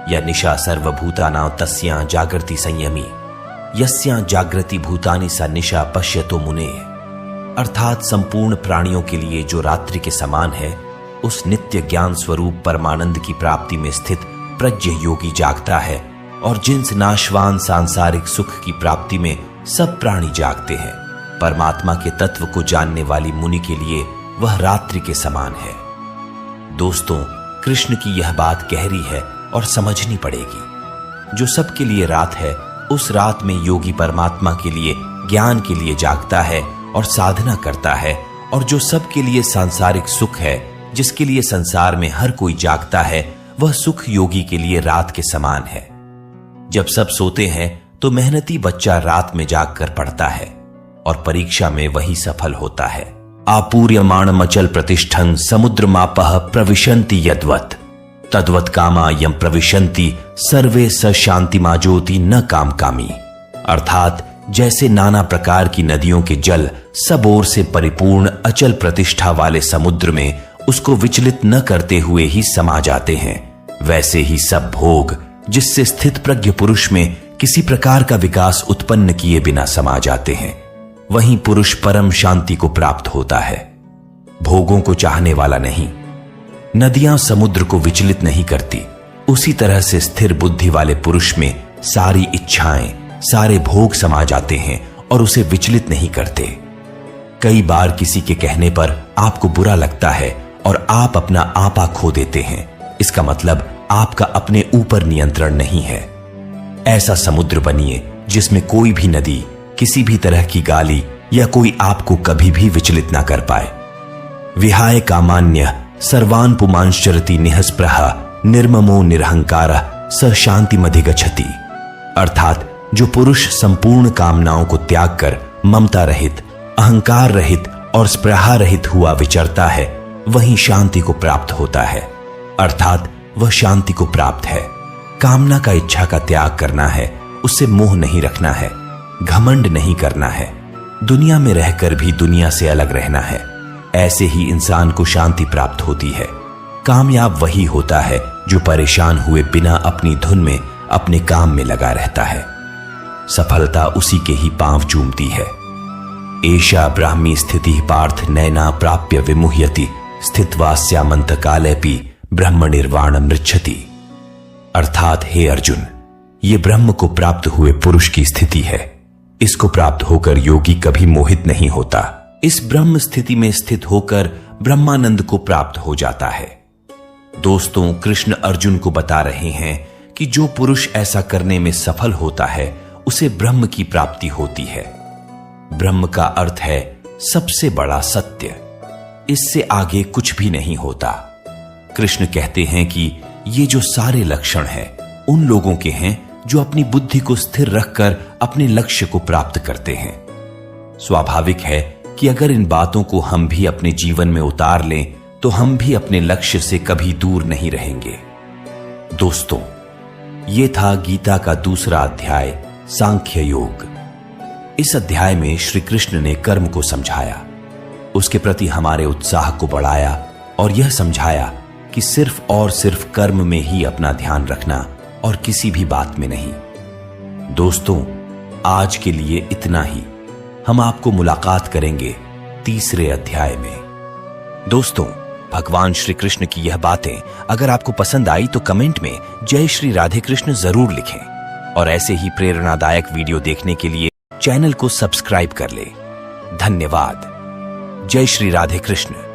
या निशा सर्वभूतानां तस्यां जागृति संयमी यस्यां जागृति भूतानि सा निशा पश्यतो मुने। अर्थात संपूर्ण प्राणियों के लिए जो रात्रि के समान है, उस नित्य ज्ञान स्वरूप परमानंद की प्राप्ति में स्थित प्रज्ञ योगी जागता है, और जिनस नाशवान सांसारिक सुख की प्राप्ति में सब प्राणी जागते हैं। परमात्मा के तत्व को जानने वाली मुनि के लिए वह रात्रि के समान है। दोस्तों, कृष्ण की यह बात गहरी है और समझनी पड़ेगी। जो सबके लिए रात है, उस रात में योगी परमात्मा के लिए, ज्ञान के लिए जागता है और साधना करता है, और जो सबके लिए सांसारिक सुख है, जिसके लिए संसार में हर कोई जागता है, वह सुख योगी के लिए रात के समान है। जब सब सोते हैं तो मेहनती बच्चा रात में जागकर पढ़ता है और परीक्षा में वही सफल होता है। आपूर्यमाणम अचल प्रतिष्ठं समुद्रमापः प्रविशन्ति यद्वत् तद्वत् कामा यम प्रविशन्ति सर्वे स शांतिमा ज्योति न काम कामी। अर्थात जैसे नाना प्रकार की नदियों के जल सब ओर से परिपूर्ण अचल प्रतिष्ठा वाले समुद्र में उसको विचलित न करते हुए ही समा जाते हैं, वैसे ही सब भोग जिससे स्थित प्रज्ञ पुरुष में किसी प्रकार का विकास उत्पन्न किए बिना समा जाते हैं, वहीं पुरुष परम शांति को प्राप्त होता है। भोगों को चाहने वाला नहीं। नदियां समुद्र को विचलित नहीं करती, उसी तरह से स्थिर बुद्धि वाले पुरुष में सारी इच्छाएं, सारे भोग समा जाते हैं और उसे विचलित नहीं करते। कई बार किसी के कहने पर आपको बुरा लगता है और आप अपना आपा खो देते हैं। इसका मतलब आपका अपने ऊपर नियंत्रण नहीं है। ऐसा समुद्र बनिए जिसमें कोई भी नदी किसी भी तरह की गाली या कोई आपको कभी भी विचलित ना कर पाए। विहाय कामान्य सर्वान पुमांश्चरति निहस्पृह निर्ममो निरहंकार स शांति मधिगच्छति। अर्थात जो पुरुष संपूर्ण कामनाओं को त्याग कर ममता रहित, अहंकार रहित और स्पृहा रहित हुआ विचरता है, वही शांति को प्राप्त होता है। अर्थात वह शांति को प्राप्त है। कामना का इच्छा का त्याग करना है, उससे मोह नहीं रखना है, घमंड नहीं करना है, दुनिया में रहकर भी दुनिया से अलग रहना है। ऐसे ही इंसान को शांति प्राप्त होती है। कामयाब वही होता है जो परेशान हुए बिना अपनी धुन में, अपने काम में लगा रहता है। सफलता उसी के ही पांव चूमती है। एषा ब्राह्मी स्थिति पार्थ नैना प्राप्य विमुह्यति स्थित्वास्यामंत कालेपि ब्रह्म निर्वाण मृच्छति। अर्थात हे अर्जुन, ये ब्रह्म को प्राप्त हुए पुरुष की स्थिति है। इसको प्राप्त होकर योगी कभी मोहित नहीं होता। इस ब्रह्म स्थिति में स्थित होकर ब्रह्मानंद को प्राप्त हो जाता है। दोस्तों, कृष्ण अर्जुन को बता रहे हैं कि जो पुरुष ऐसा करने में सफल होता है, उसे ब्रह्म की प्राप्ति होती है। ब्रह्म का अर्थ है सबसे बड़ा सत्य। इससे आगे कुछ भी नहीं होता। कृष्ण कहते हैं कि ये जो सारे लक्षण हैं, उन लोगों के हैं जो अपनी बुद्धि को स्थिर रखकर अपने लक्ष्य को प्राप्त करते हैं। स्वाभाविक है कि अगर इन बातों को हम भी अपने जीवन में उतार लें, तो हम भी अपने लक्ष्य से कभी दूर नहीं रहेंगे। दोस्तों, ये था गीता का दूसरा अध्याय, सांख्य योग। इस अध्याय में श्री कृष्ण ने कर्म को समझाया, उसके प्रति हमारे उत्साह को बढ़ाया और यह समझाया कि सिर्फ और सिर्फ कर्म में ही अपना ध्यान रखना और किसी भी बात में नहीं। दोस्तों, आज के लिए इतना ही। हम आपको मुलाकात करेंगे तीसरे अध्याय में। दोस्तों, भगवान श्री कृष्ण की यह बातें अगर आपको पसंद आई तो कमेंट में जय श्री राधे कृष्ण जरूर लिखें, और ऐसे ही प्रेरणादायक वीडियो देखने के लिए चैनल को सब्सक्राइब कर ले। धन्यवाद। जय श्री राधे कृष्ण।